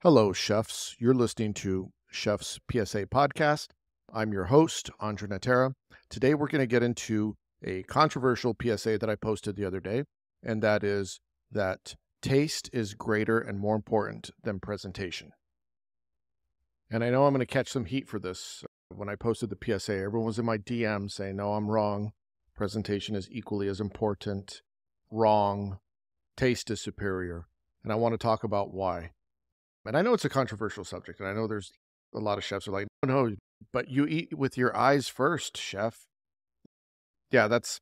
Hello, chefs. You're listening to Chef's PSA podcast. I'm your host, Andre Natera. Today, we're going to get into a controversial PSA that I posted the other day, and that is that taste is greater and more important than presentation. And I know I'm going to catch some heat for this. When I posted the PSA, everyone was in my DM saying, no, I'm wrong. Presentation is equally as important. Wrong. Taste is superior. And I want to talk about why. And I know it's a controversial subject, and I know there's a lot of chefs are like, no, but you eat with your eyes first, chef. Yeah, that's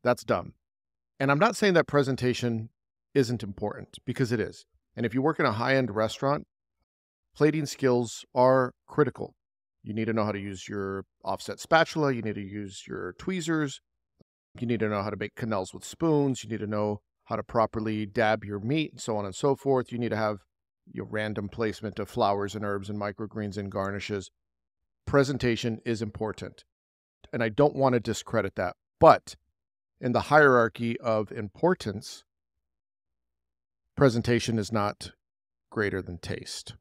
dumb. And I'm not saying that presentation isn't important, because it is. And if you work in a high-end restaurant, plating skills are critical. You need to know how to use your offset spatula. You need to use your tweezers. You need to know how to make quenelles with spoons. You need to know how to properly dab your meat, and so on and so forth. You need to have your random placement of flowers and herbs and microgreens and garnishes. Presentation is important, and I don't want to discredit that. But in the hierarchy of importance, presentation is not greater than taste.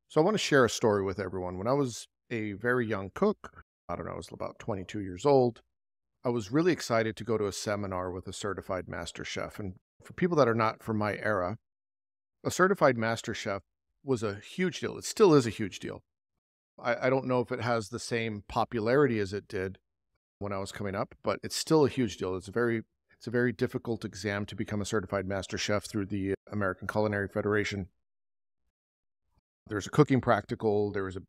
So I want to share a story with everyone. When I was a very young cook, I was about 22 years old, I was really excited to go to a seminar with a certified master chef. And for people that are not from my era, a certified master chef was a huge deal. It still is a huge deal. I don't know if it has the same popularity as it did when I was coming up, but it's still a huge deal. It's a very difficult exam to become a certified master chef through the American Culinary Federation. There's a cooking practical. There was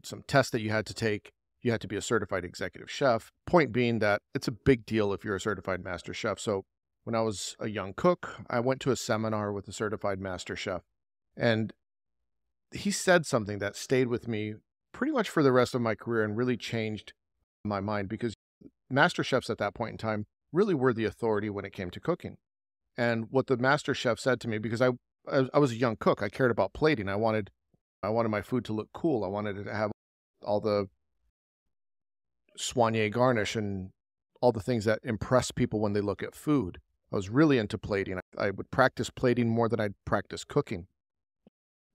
some tests that you had to take. You had to be a certified executive chef. Point being that it's a big deal if you're a certified master chef. So when I was a young cook, I went to a seminar with a certified master chef, and he said something that stayed with me pretty much for the rest of my career and really changed my mind, because master chefs at that point in time really were the authority when it came to cooking. And what the master chef said to me, because I was a young cook, I cared about plating. I wanted my food to look cool. I wanted it to have all the soigné garnish and all the things that impress people when they look at food. I was really into plating. I would practice plating more than I'd practice cooking.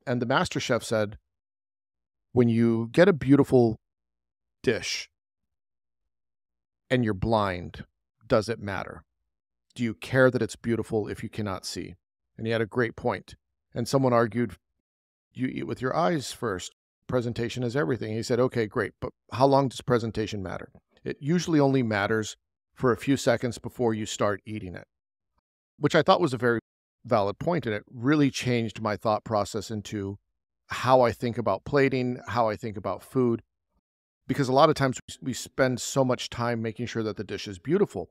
And the master chef said, when you get a beautiful dish and you're blind, does it matter? Do you care that it's beautiful if you cannot see? And he had a great point. And someone argued, you eat with your eyes first. Presentation is everything. He said, okay, great, but how long does presentation matter? It usually only matters for a few seconds before you start eating it, which I thought was a very valid point, and it really changed my thought process into how I think about plating, how I think about food, because a lot of times we spend so much time making sure that the dish is beautiful.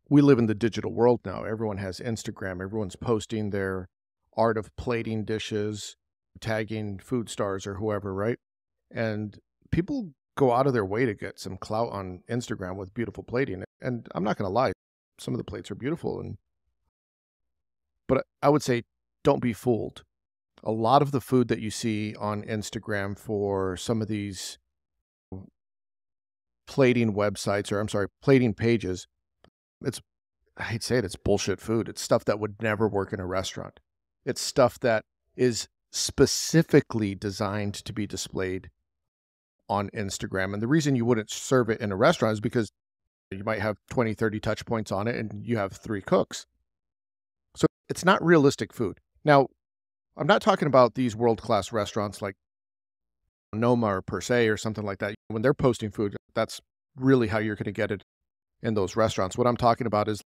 We live in the digital world now. Everyone has Instagram. Everyone's posting their art of plating dishes, tagging food stars or whoever, right? And people go out of their way to get some clout on Instagram with beautiful plating. And I'm not going to lie, some of the plates are beautiful, but I would say don't be fooled. A lot of the food that you see on Instagram for some of these plating websites, plating pages, I hate to say it, it's bullshit food. It's stuff that would never work in a restaurant. It's stuff that is specifically designed to be displayed on Instagram. And the reason you wouldn't serve it in a restaurant is because you might have 20, 30 touch points on it and you have 3 cooks. So it's not realistic food. Now, I'm not talking about these world-class restaurants like Noma or PSA or something like that. When they're posting food, that's really how you're going to get it in those restaurants. What I'm talking about is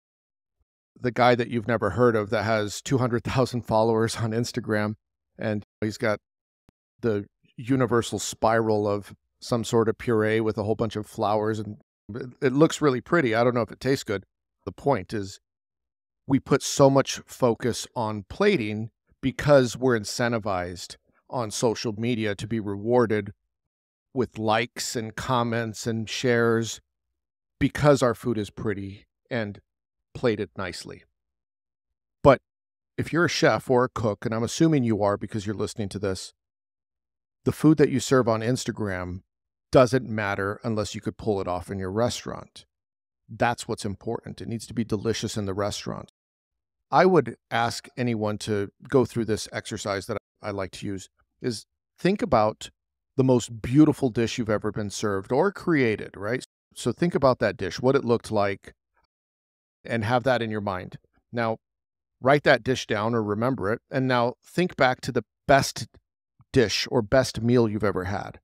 the guy that you've never heard of that has 200,000 followers on Instagram, and he's got the universal spiral of some sort of puree with a whole bunch of flowers, and it looks really pretty. I don't know if it tastes good. The point is we put so much focus on plating because we're incentivized on social media to be rewarded with likes and comments and shares because our food is pretty and plated nicely. But if you're a chef or a cook, and I'm assuming you are because you're listening to this, the food that you serve on Instagram doesn't matter unless you could pull it off in your restaurant. That's what's important. It needs to be delicious in the restaurant. I would ask anyone to go through this exercise that I like to use is think about the most beautiful dish you've ever been served or created, right? So think about that dish, what it looked like, and have that in your mind. Now, write that dish down or remember it. And now think back to the best dish or best meal you've ever had.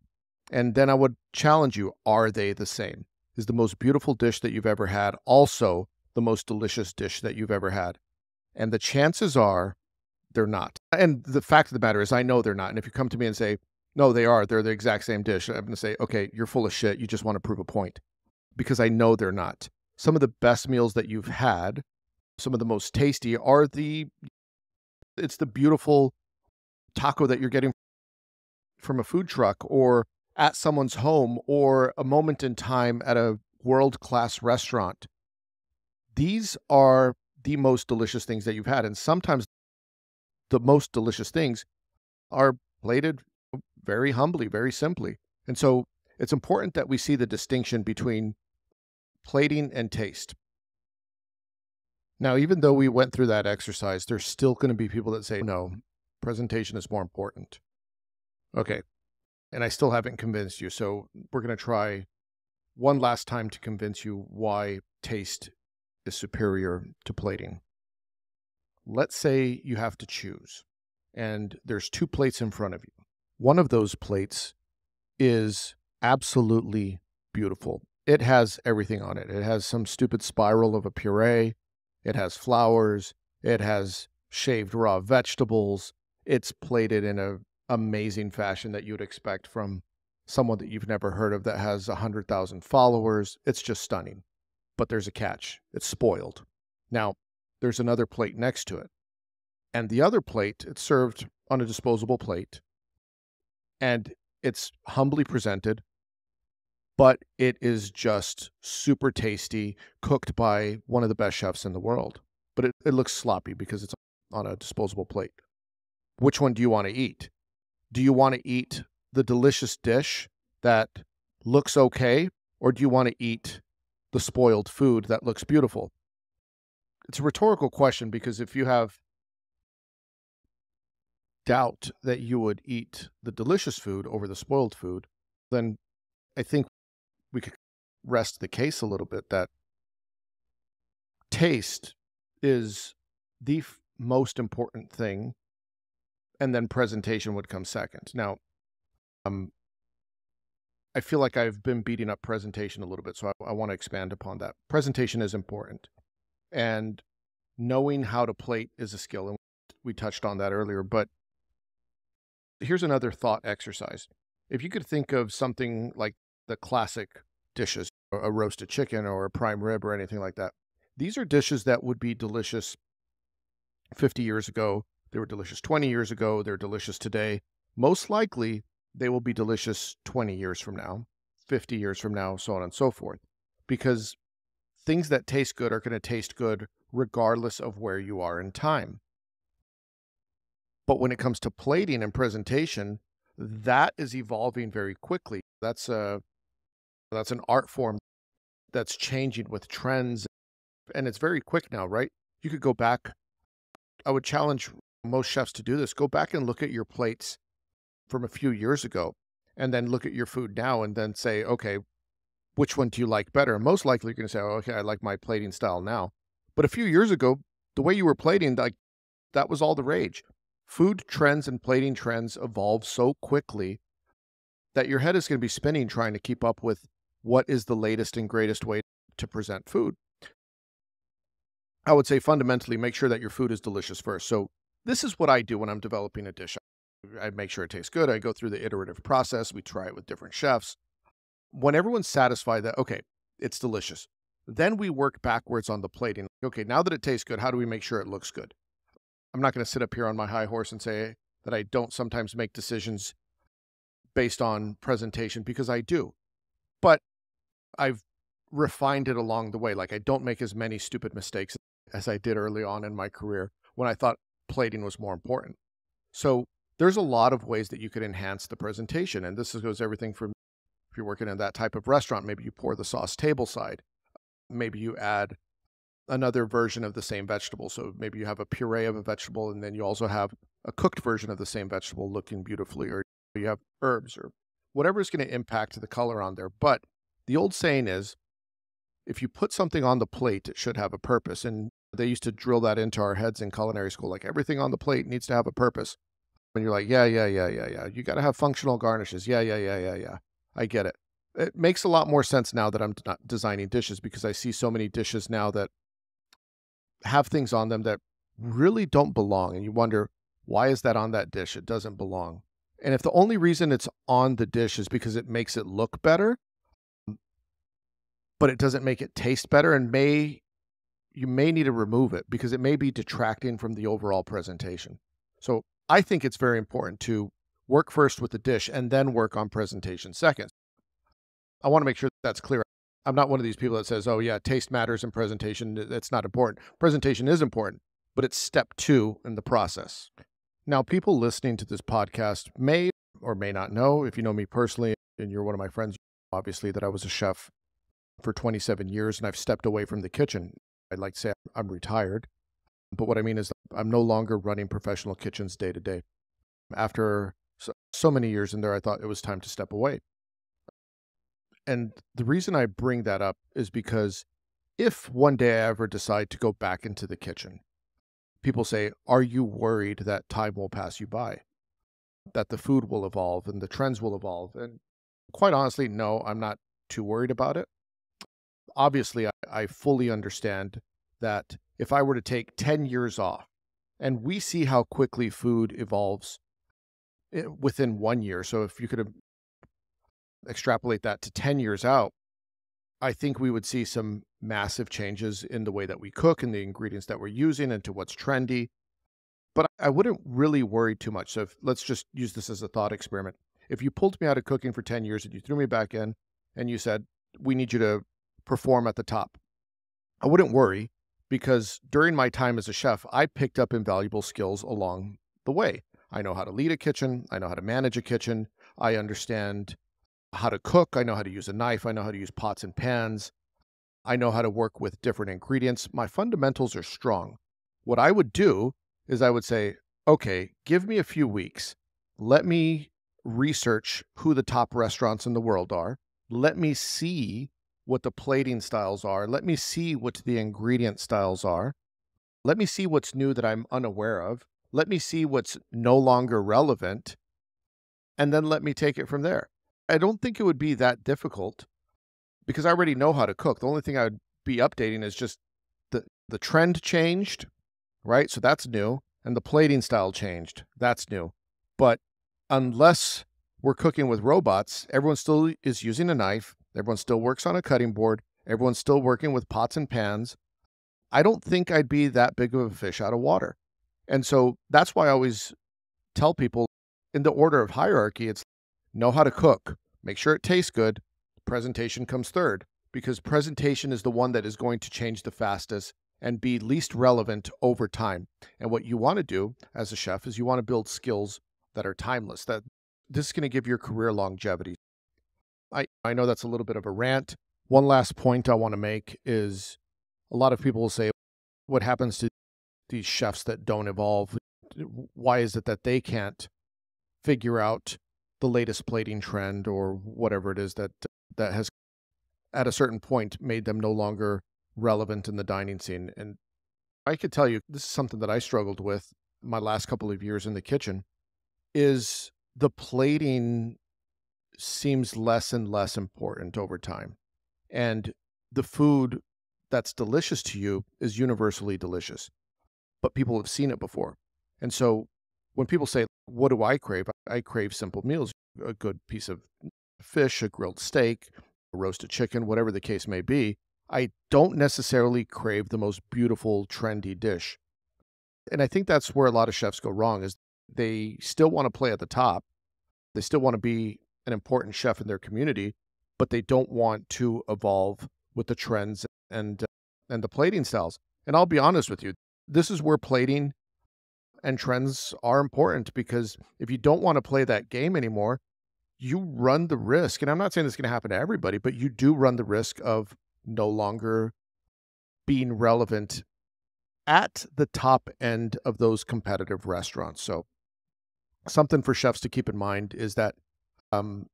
And then I would challenge you, are they the same? Is the most beautiful dish that you've ever had also the most delicious dish that you've ever had? And the chances are they're not. And the fact of the matter is, I know they're not. And if you come to me and say, no, they are, they're the exact same dish, I'm going to say, okay, you're full of shit. You just want to prove a point because I know they're not. Some of the best meals that you've had, some of the most tasty are it's the beautiful taco that you're getting from a food truck or at someone's home or a moment in time at a world-class restaurant. These are the most delicious things that you've had. And sometimes the most delicious things are plated very humbly, very simply. And so it's important that we see the distinction between plating and taste. Now, even though we went through that exercise, there's still going to be people that say, no, presentation is more important. Okay. And I still haven't convinced you. So we're going to try one last time to convince you why taste is superior to plating. Let's say you have to choose, and there's two plates in front of you. One of those plates is absolutely beautiful. It has everything on it. It has some stupid spiral of a puree. It has flowers. It has shaved raw vegetables. It's plated in an amazing fashion that you'd expect from someone that you've never heard of that has 100,000 followers. It's just stunning. But there's a catch. It's spoiled. Now, there's another plate next to it. And the other plate, it's served on a disposable plate. And it's humbly presented, but it is just super tasty, cooked by one of the best chefs in the world. But it looks sloppy because it's on a disposable plate. Which one do you want to eat? Do you want to eat the delicious dish that looks okay, or do you want to eat the spoiled food that looks beautiful? It's a rhetorical question because if you have doubt that you would eat the delicious food over the spoiled food, then I think we could rest the case a little bit that taste is the most important thing, and then presentation would come second. Now, I feel like I've been beating up presentation a little bit, so I want to expand upon that. Presentation is important, and knowing how to plate is a skill, and we touched on that earlier, but here's another thought exercise. If you could think of something like the classic dishes, a roasted chicken or a prime rib or anything like that, these are dishes that would be delicious 50 years ago. They were delicious 20 years ago. They're delicious today. Most likely, they will be delicious 20 years from now, 50 years from now, so on and so forth. Because things that taste good are going to taste good regardless of where you are in time. But when it comes to plating and presentation, that is evolving very quickly. That's an art form that's changing with trends, and it's very quick now, right? You could go back. I would challenge most chefs to do this. Go back and look at your plates from a few years ago, and then look at your food now and then say, okay, which one do you like better? Most likely you're going to say, oh, okay, I like my plating style now. But a few years ago, the way you were plating, like that was all the rage. Food trends and plating trends evolve so quickly that your head is going to be spinning trying to keep up with what is the latest and greatest way to present food. I would say fundamentally make sure that your food is delicious first. So this is what I do when I'm developing a dish. I make sure it tastes good. I go through the iterative process. We try it with different chefs. When everyone's satisfied that, okay, it's delicious, then we work backwards on the plating. Okay, now that it tastes good, how do we make sure it looks good? I'm not going to sit up here on my high horse and say that I don't sometimes make decisions based on presentation, because I do. But I've refined it along the way. Like I don't make as many stupid mistakes as I did early on in my career when I thought plating was more important. So there's a lot of ways that you could enhance the presentation. And this goes everything from, if you're working in that type of restaurant, maybe you pour the sauce table side. Maybe you add another version of the same vegetable. So maybe you have a puree of a vegetable, and then you also have a cooked version of the same vegetable looking beautifully, or you have herbs or whatever is going to impact the color on there. But the old saying is, if you put something on the plate, it should have a purpose. And they used to drill that into our heads in culinary school, like everything on the plate needs to have a purpose. And you're like, yeah, yeah, yeah, yeah, yeah. You got to have functional garnishes. Yeah, yeah, yeah, yeah, yeah. I get it. It makes a lot more sense now that I'm not designing dishes, because I see so many dishes now that have things on them that really don't belong. And you wonder, why is that on that dish? It doesn't belong. And if the only reason it's on the dish is because it makes it look better, but it doesn't make it taste better, and you may need to remove it because it may be detracting from the overall presentation. So I think it's very important to work first with the dish and then work on presentation second. I want to make sure that's clear. I'm not one of these people that says, oh yeah, taste matters in presentation. It's not important. Presentation is important, but it's step 2 in the process. Now, people listening to this podcast may or may not know, if you know me personally and you're one of my friends, obviously, that I was a chef for 27 years and I've stepped away from the kitchen. I'd like to say I'm retired, but what I mean is I'm no longer running professional kitchens day to day. After so many years in there, I thought it was time to step away. And the reason I bring that up is because if one day I ever decide to go back into the kitchen, people say, are you worried that time will pass you by? That the food will evolve and the trends will evolve? And quite honestly, no, I'm not too worried about it. Obviously, I fully understand that if I were to take 10 years off, and we see how quickly food evolves within 1 year. So if you could extrapolate that to 10 years out, I think we would see some massive changes in the way that we cook and the ingredients that we're using and to what's trendy. But I wouldn't really worry too much. So let's just use this as a thought experiment. If you pulled me out of cooking for 10 years and you threw me back in and you said, we need you to perform at the top, I wouldn't worry, because during my time as a chef, I picked up invaluable skills along the way. I know how to lead a kitchen. I know how to manage a kitchen. I understand how to cook. I know how to use a knife. I know how to use pots and pans. I know how to work with different ingredients. My fundamentals are strong. What I would do is I would say, okay, give me a few weeks. Let me research who the top restaurants in the world are. Let me see what the plating styles are. Let me see what the ingredient styles are. Let me see what's new that I'm unaware of. Let me see what's no longer relevant. And then let me take it from there. I don't think it would be that difficult because I already know how to cook. The only thing I would be updating is just the trend changed, right? So that's new. And the plating style changed. That's new. But unless we're cooking with robots, everyone still is using a knife. Everyone still works on a cutting board. Everyone's still working with pots and pans. I don't think I'd be that big of a fish out of water. And so that's why I always tell people in the order of hierarchy, it's know how to cook, make sure it tastes good. Presentation comes third, because presentation is the one that is going to change the fastest and be least relevant over time. And what you want to do as a chef is you want to build skills that are timeless, that this is going to give your career longevity. I know that's a little bit of a rant. One last point I want to make is a lot of people will say, what happens to these chefs that don't evolve? Why is it that they can't figure out the latest plating trend or whatever it is that has at a certain point made them no longer relevant in the dining scene? And I could tell you, this is something that I struggled with my last couple of years in the kitchen, is the plating seems less and less important over time. And the food that's delicious to you is universally delicious, but people have seen it before. And so when people say, what do I crave? I crave simple meals, a good piece of fish, a grilled steak, a roasted chicken, whatever the case may be. I don't necessarily crave the most beautiful, trendy dish. And I think that's where a lot of chefs go wrong, is they still want to play at the top. They still want to be an important chef in their community, but they don't want to evolve with the trends and the plating styles. And I'll be honest with you, this is where plating and trends are important, because if you don't want to play that game anymore, you run the risk, and I'm not saying this is going to happen to everybody, but you do run the risk of no longer being relevant at the top end of those competitive restaurants. So something for chefs to keep in mind is that um,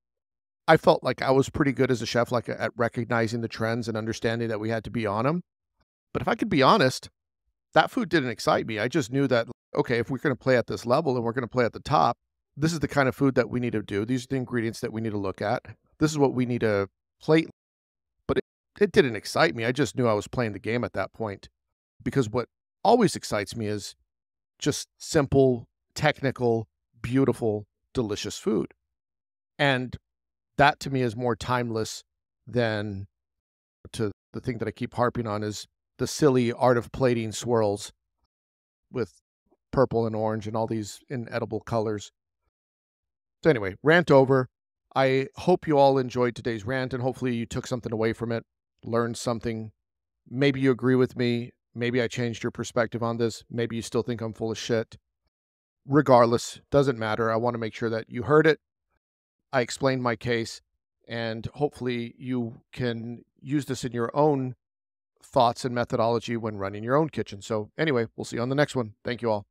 I felt like I was pretty good as a chef, like at recognizing the trends and understanding that we had to be on them. But if I could be honest, that food didn't excite me. I just knew that, okay, if we're going to play at this level and we're going to play at the top, this is the kind of food that we need to do. These are the ingredients that we need to look at. This is what we need to plate. But it didn't excite me. I just knew I was playing the game at that point. Because what always excites me is just simple, technical, beautiful, delicious food. And that to me is more timeless than to the thing that I keep harping on is the silly art of plating swirls with purple and orange and all these inedible colors. So anyway, rant over. I hope you all enjoyed today's rant and hopefully you took something away from it, learned something. Maybe you agree with me. Maybe I changed your perspective on this. Maybe you still think I'm full of shit. Regardless, doesn't matter. I want to make sure that you heard it. I explained my case, and hopefully you can use this in your own thoughts and methodology when running your own kitchen. So anyway, we'll see you on the next one. Thank you all.